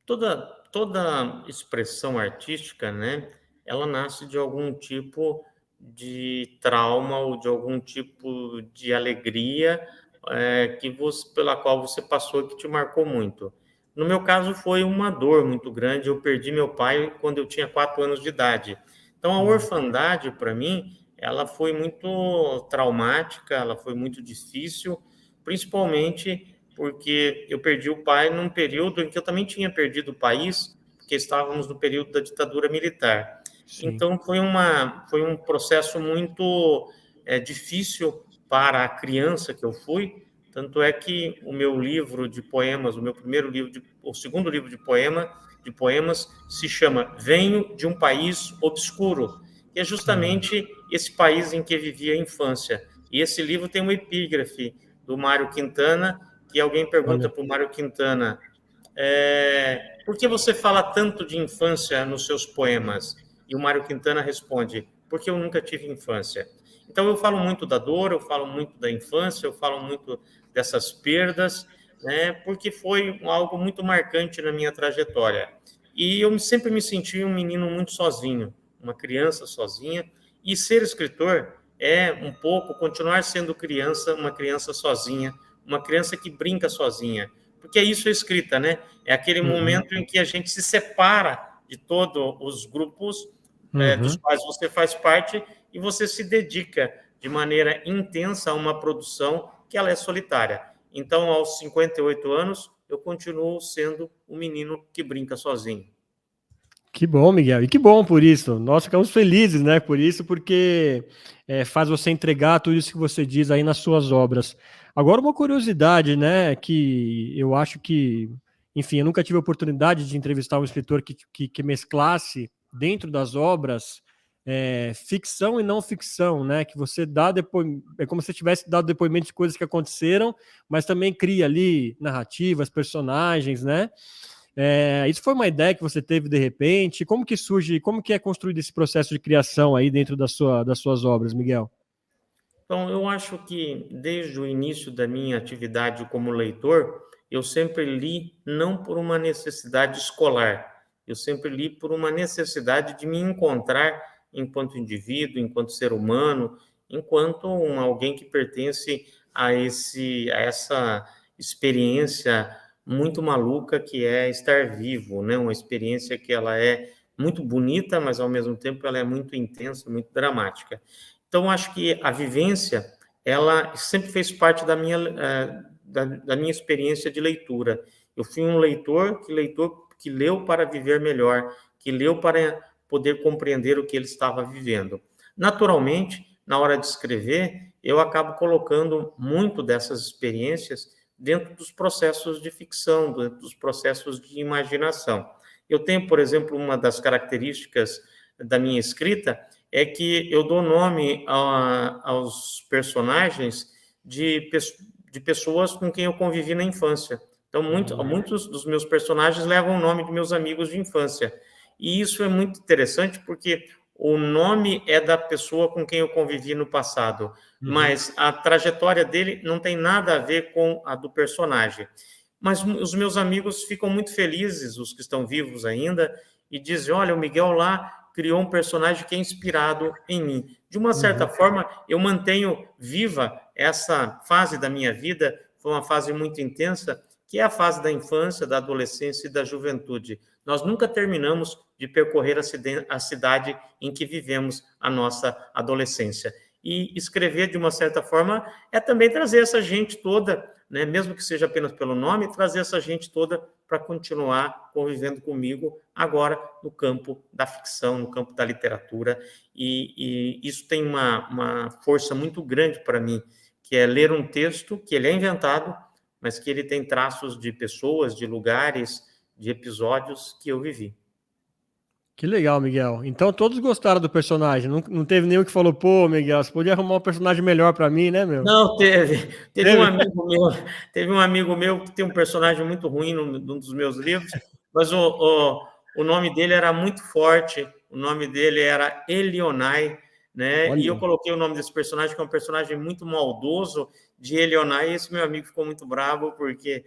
Toda expressão artística, né, ela nasce de algum tipo de trauma ou de algum tipo de alegria, pela qual você passou e que te marcou muito. No meu caso, foi uma dor muito grande. Eu perdi meu pai quando eu tinha 4 anos de idade. Então, a Hum, orfandade, para mim, ela foi muito traumática, ela foi muito difícil, principalmente porque eu perdi o pai num período em que eu também tinha perdido o país, porque estávamos no período da ditadura militar. sim. Então, foi um processo muito difícil para a criança que eu fui, tanto é que o meu livro de poemas, o segundo livro de poemas, se chama Venho de um País Obscuro, que é Hum, justamente esse país em que vivia a infância. E esse livro tem uma epígrafe do Mário Quintana, que alguém pergunta olha. para o Mário Quintana, por que você fala tanto de infância nos seus poemas? E o Mário Quintana responde, porque eu nunca tive infância. Então eu falo muito da dor, eu falo muito da infância, eu falo muito dessas perdas, né, porque foi algo muito marcante na minha trajetória. E eu sempre me senti um menino muito sozinho, uma criança sozinha, e ser escritor é um pouco continuar sendo criança, uma criança sozinha, uma criança que brinca sozinha, porque isso é escrita, né? É aquele Uhum, momento em que a gente se separa de todos os grupos dos uhum. quais você faz parte e você se dedica de maneira intensa a uma produção que ela é solitária. Então, aos 58 anos, eu continuo sendo um menino que brinca sozinho. Que bom, Miguel. E que bom por isso. Nós ficamos felizes, né, por isso, porque faz você entregar tudo isso que você diz aí nas suas obras. Agora, uma curiosidade, né, que eu acho que, enfim, eu nunca tive a oportunidade de entrevistar um escritor que mesclasse dentro das obras ficção e não ficção, né, que você dá depois, é como se você tivesse dado depoimento de coisas que aconteceram, mas também cria ali narrativas, personagens, né? Isso foi uma ideia que você teve de repente? Como que surge, como que é construído esse processo de criação aí dentro das suas obras, Miguel? Então, eu acho que desde o início da minha atividade como leitor, eu sempre li não por uma necessidade escolar, eu sempre li por uma necessidade de me encontrar enquanto indivíduo, enquanto ser humano, enquanto alguém que pertence a essa experiência muito maluca que é estar vivo, né? Uma experiência que ela é muito bonita, mas ao mesmo tempo ela é muito intensa, muito dramática. Então, acho que a vivência, ela sempre fez parte da minha experiência de leitura. Eu fui um leitor que leu para viver melhor, que leu para poder compreender o que ele estava vivendo. Naturalmente, na hora de escrever, eu acabo colocando muito dessas experiências dentro dos processos de ficção, dentro dos processos de imaginação. Eu tenho, por exemplo, uma das características da minha escrita é que eu dou nome aos personagens de, de pessoas com quem eu convivi na infância. Então, muitos dos meus personagens levam o nome de meus amigos de infância. E isso é muito interessante porque o nome é da pessoa com quem eu convivi no passado, Uhum. mas a trajetória dele não tem nada a ver com a do personagem. Mas os meus amigos ficam muito felizes, os que estão vivos ainda, e dizem: olha, o Miguel lá criou um personagem que é inspirado em mim. De uma certa Uhum. forma, eu mantenho viva essa fase da minha vida, foi uma fase muito intensa, que é a fase da infância, da adolescência e da juventude. Nós nunca terminamos de percorrer a cidade em que vivemos a nossa adolescência. E escrever, de uma certa forma, é também trazer essa gente toda, né, mesmo que seja apenas pelo nome, trazer essa gente toda para continuar convivendo comigo agora no campo da ficção, no campo da literatura, e isso tem uma força muito grande para mim, que é ler um texto que ele é inventado, mas que ele tem traços de pessoas, de lugares, de episódios que eu vivi. Que legal, Miguel. Então todos gostaram do personagem. Não, não teve nenhum que falou, pô, Miguel, você podia arrumar um personagem melhor pra mim, né, meu? Não, teve Teve? teve um amigo meu que tem um personagem muito ruim num dos meus livros, mas o nome dele era muito forte, o nome dele era Elionai, né? E eu Olha. coloquei o nome desse personagem, que é um personagem muito maldoso, de Elionai, e esse meu amigo ficou muito bravo, porque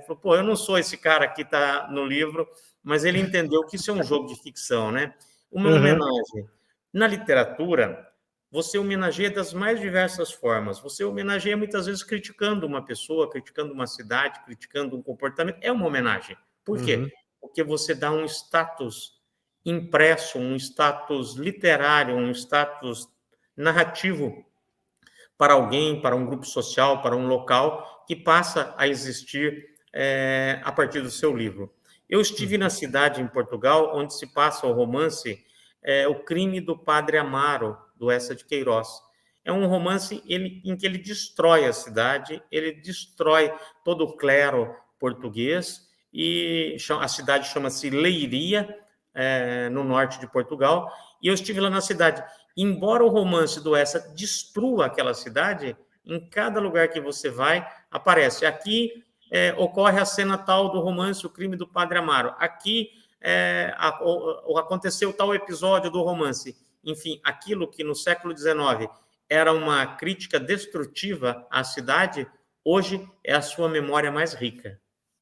falou, pô, eu não sou esse cara que está no livro, mas ele entendeu que isso é um jogo de ficção, né? Uma homenagem. Na literatura, você homenageia das mais diversas formas. Você homenageia muitas vezes criticando uma pessoa, criticando uma cidade, criticando um comportamento. É uma homenagem. Por quê? Porque você dá um status impresso, um status literário, um status narrativo para alguém, para um grupo social, para um local que passa a existir a partir do seu livro. Eu estive na cidade em Portugal onde se passa o romance O Crime do Padre Amaro, do Eça de Queiroz. É um romance em que ele destrói a cidade, ele destrói todo o clero português, e a cidade chama-se Leiria, no norte de Portugal, e eu estive lá na cidade. Embora o romance do Eça destrua aquela cidade, em cada lugar que você vai, aparece. Aqui ocorre a cena tal do romance O Crime do Padre Amaro. Aqui aconteceu tal episódio do romance. Enfim, aquilo que no século XIX era uma crítica destrutiva à cidade, hoje é a sua memória mais rica.